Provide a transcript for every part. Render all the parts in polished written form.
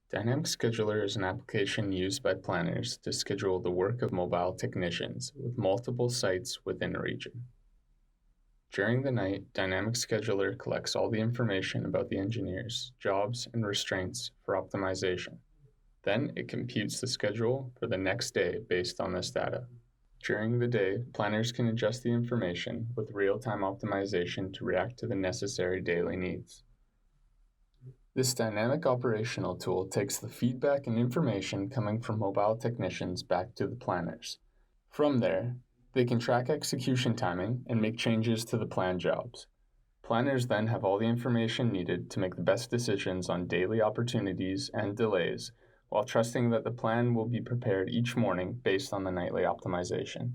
Dynamic Scheduler is an application used by planners to schedule the work of mobile technicians with multiple sites within a region. During the night, Dynamic Scheduler collects all the information about the engineers, jobs, and restraints for optimization. Then it computes the schedule for the next day based on this data. During the day, planners can adjust the information with real-time optimization to react to the necessary daily needs. This dynamic operational tool takes the feedback and information coming from mobile technicians back to the planners. From there, they can track execution timing and make changes to the planned jobs. Planners then have all the information needed to make the best decisions on daily opportunities and delays, while trusting that the plan will be prepared each morning based on the nightly optimization.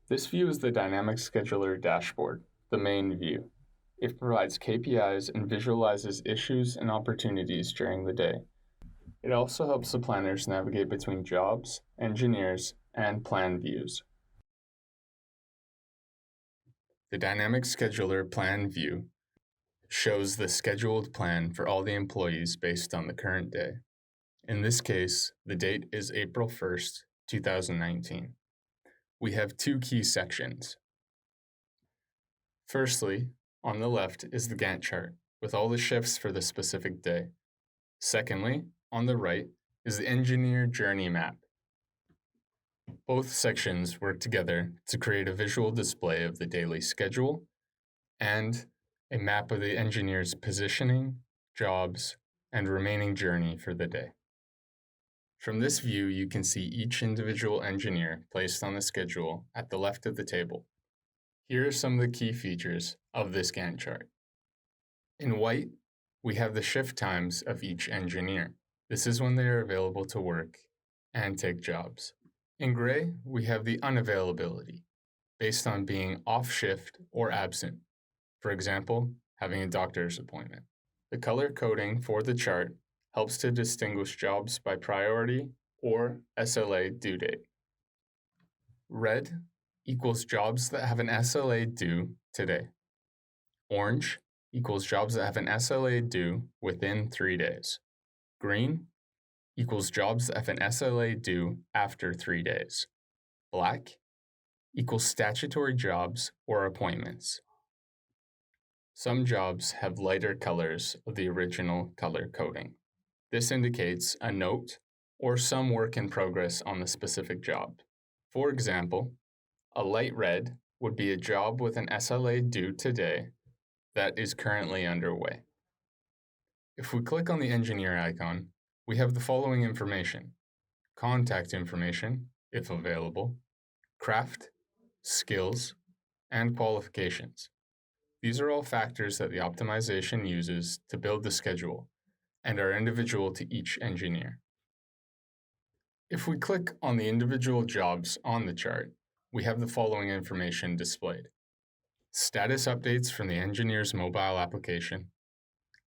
This view is the Dynamic Scheduler dashboard, the main view. It provides KPIs and visualizes issues and opportunities during the day. It also helps the planners navigate between jobs, engineers, and plan views. The Dynamic Scheduler Plan view shows the scheduled plan for all the employees based on the current day. In this case, the date is April 1st, 2019. We have two key sections. Firstly, on the left is the Gantt chart with all the shifts for the specific day. Secondly, on the right is the engineer journey map. Both sections work together to create a visual display of the daily schedule and a map of the engineer's positioning, jobs, and remaining journey for the day. From this view, you can see each individual engineer placed on the schedule at the left of the table. Here are some of the key features of this Gantt chart. In white, we have the shift times of each engineer. This is when they are available to work and take jobs. In gray, we have the unavailability, based on being off shift or absent. For example, having a doctor's appointment. The color coding for the chart helps to distinguish jobs by priority or SLA due date. Red equals jobs that have an SLA due today. Orange equals jobs that have an SLA due within 3 days. Green equals jobs that have an SLA due after 3 days. Black equals statutory jobs or appointments. Some jobs have lighter colors of the original color coding. This indicates a note or some work in progress on the specific job. For example, a light red would be a job with an SLA due today that is currently underway. If we click on the engineer icon, we have the following information: contact information, if available, craft, skills, and qualifications. These are all factors that the optimization uses to build the schedule and are individual to each engineer. If we click on the individual jobs on the chart, we have the following information displayed: status updates from the engineer's mobile application,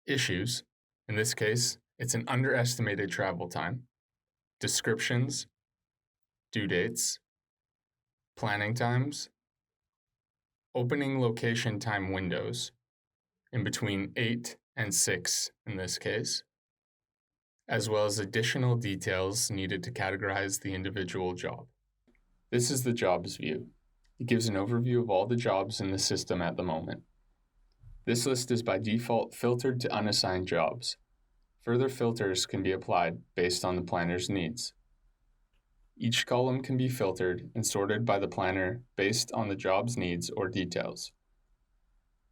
issues, in this case, it's an underestimated travel time, descriptions, due dates, planning times, opening location time windows, in between 8 and 6 in this case, as well as additional details needed to categorize the individual job. This is the jobs view. It gives an overview of all the jobs in the system at the moment. This list is by default filtered to unassigned jobs. Further filters can be applied based on the planner's needs. Each column can be filtered and sorted by the planner based on the job's needs or details.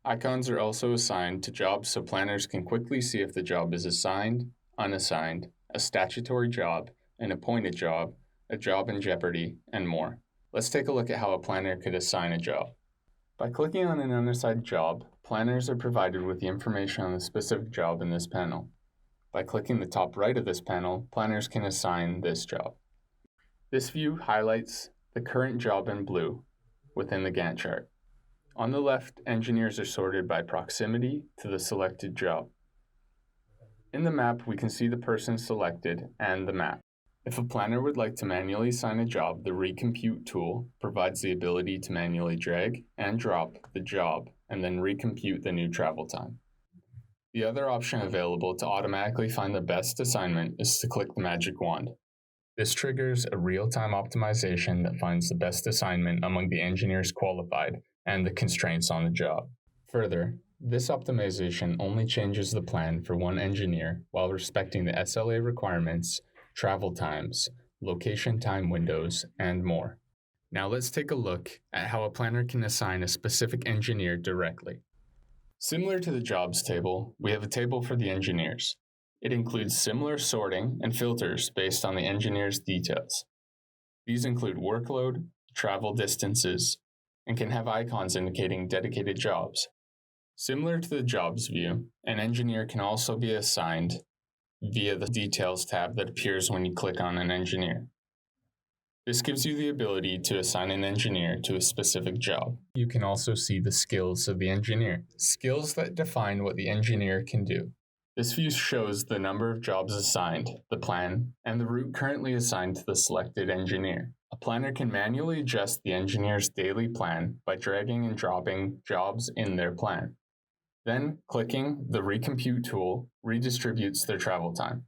Icons are also assigned to jobs so planners can quickly see if the job is assigned, unassigned, a statutory job, an appointed job, a job in jeopardy, and more. Let's take a look at how a planner could assign a job. By clicking on an unassigned job, planners are provided with the information on the specific job in this panel. By clicking the top right of this panel, planners can assign this job. This view highlights the current job in blue within the Gantt chart. On the left, engineers are sorted by proximity to the selected job. In the map, we can see the person selected and the map. If a planner would like to manually assign a job, the Recompute tool provides the ability to manually drag and drop the job and then recompute the new travel time. The other option available to automatically find the best assignment is to click the magic wand. This triggers a real-time optimization that finds the best assignment among the engineers qualified and the constraints on the job. Further, this optimization only changes the plan for one engineer while respecting the SLA requirements, travel times, location time windows, and more. Now let's take a look at how a planner can assign a specific engineer directly. Similar to the jobs table, we have a table for the engineers. It includes similar sorting and filters based on the engineer's details. These include workload, travel distances, and can have icons indicating dedicated jobs. Similar to the jobs view, an engineer can also be assigned via the details tab that appears when you click on an engineer. This gives you the ability to assign an engineer to a specific job. You can also see the skills of the engineer, skills that define what the engineer can do. This view shows the number of jobs assigned, the plan, and the route currently assigned to the selected engineer. A planner can manually adjust the engineer's daily plan by dragging and dropping jobs in their plan. Then, clicking the Recompute tool redistributes their travel time.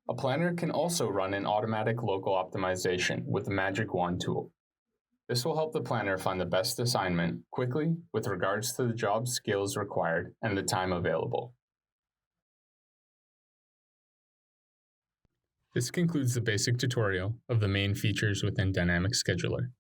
A planner can also run an automatic local optimization with the Magic Wand tool. This will help the planner find the best assignment quickly with regards to the job skills required and the time available. This concludes the basic tutorial of the main features within Dynamic Scheduler.